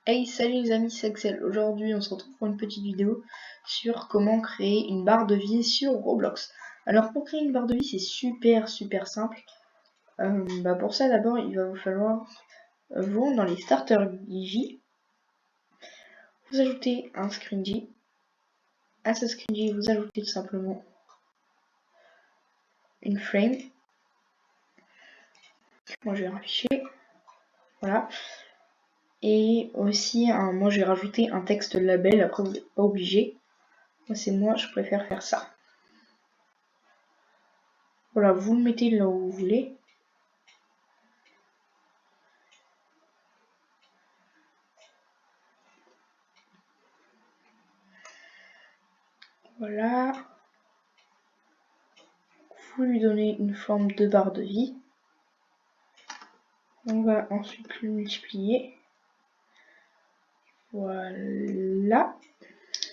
Hey, salut les amis, c'est Axel. Aujourd'hui, on se retrouve pour une petite vidéo sur comment créer une barre de vie sur Roblox. Alors, pour créer une barre de vie, c'est super simple. Pour ça, d'abord, il va vous falloir vous rendre dans les starter J. Vous ajoutez un screen J. À ce screen J, vous ajoutez tout simplement une frame. Moi, je vais afficher. Voilà. Et aussi, moi, j'ai rajouté un texte label. Après, vous n'êtes pas obligé. Moi, je préfère faire ça. Voilà, vous le mettez là où vous voulez. Voilà. Vous lui donnez une forme de barre de vie. On va ensuite le multiplier. Voilà.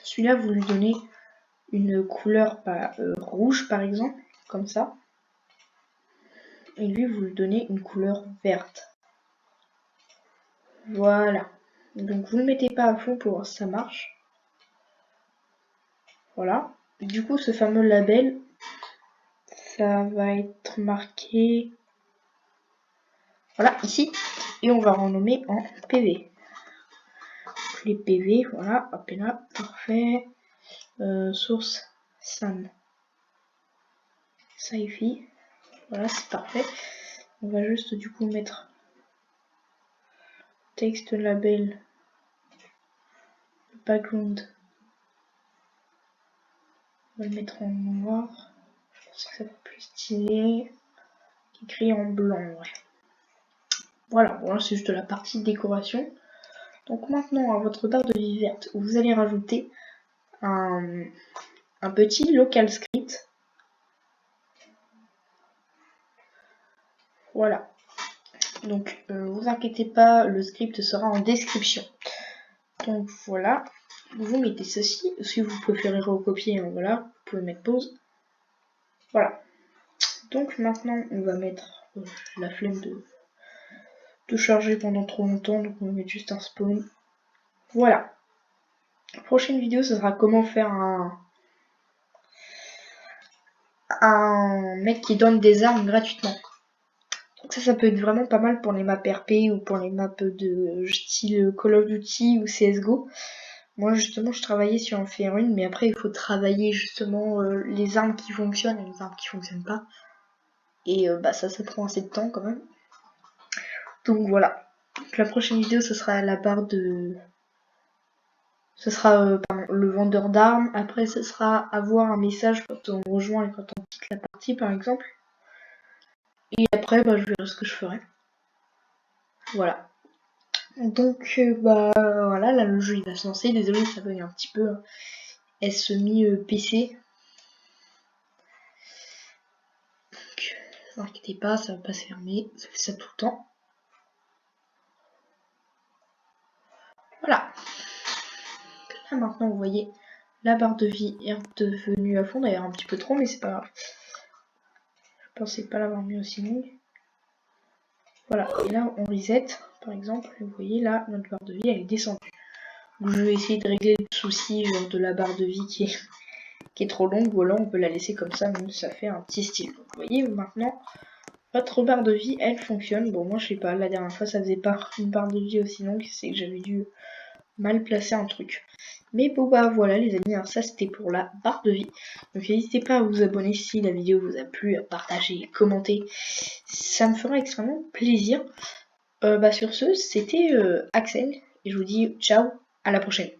Celui-là, vous lui donnez une couleur rouge, par exemple, comme ça. Et lui, vous lui donnez une couleur verte. Voilà. Donc, vous ne le mettez pas à fond pour voir si ça marche. Voilà. Du coup, ce fameux label, ça va être marqué... Voilà, ici. Et on va renommer en PV. Les PV, voilà, hop là, parfait. Source San. Sci-fi. Voilà, c'est parfait. On va juste du coup mettre texte label background. On va le mettre en noir. Je pense que ça va plus stylé. Écrit en blanc, ouais. Voilà, c'est juste la partie décoration. Donc maintenant, à votre barre de vie verte, vous allez rajouter un petit local script. Voilà. Donc, vous inquiétez pas, le script sera en description. Donc voilà, vous mettez ceci. Si vous préférez recopier, voilà, vous pouvez mettre pause. Voilà. Donc maintenant, on va mettre la flemme de charger pendant trop longtemps, donc on va mettre juste un spawn. Voilà. La prochaine vidéo, ce sera comment faire un mec qui donne des armes gratuitement. Donc ça peut être vraiment pas mal pour les maps RP ou pour les maps de style Call of Duty ou CSGO. Moi justement je travaillais sur en faire une, mais après il faut travailler justement les armes qui fonctionnent et les armes qui fonctionnent pas. Et ça prend assez de temps quand même. Donc voilà. Donc, la prochaine vidéo ce sera la barre de... Ce sera le vendeur d'armes. Après ce sera avoir un message quand on rejoint et quand on quitte la partie par exemple. Et après je verrai ce que je ferai. Voilà. Donc voilà, là le jeu il va se lancer. Désolé ça bug un petit peu. SMI PC. Donc ne vous inquiétez pas, ça va pas se fermer. Ça fait ça tout le temps. Voilà. Là maintenant vous voyez la barre de vie est devenue à fond, d'ailleurs un petit peu trop, mais c'est pas grave. Je pensais pas l'avoir mis aussi longue. Voilà, et là on reset par exemple, et vous voyez là notre barre de vie elle est descendue. Donc je vais essayer de régler le souci genre de la barre de vie qui est trop longue, ou alors on peut la laisser comme ça, même ça fait un petit style. Donc, vous voyez maintenant votre barre de vie elle fonctionne. Bon moi je sais pas, la dernière fois ça faisait pas une barre de vie aussi longue, c'est que j'avais dû mal placer un truc. Mais bon voilà les amis, alors ça c'était pour la barre de vie. Donc n'hésitez pas à vous abonner si la vidéo vous a plu, à partager, commenter. Ça me fera extrêmement plaisir. Sur ce, c'était Axel et je vous dis ciao, à la prochaine.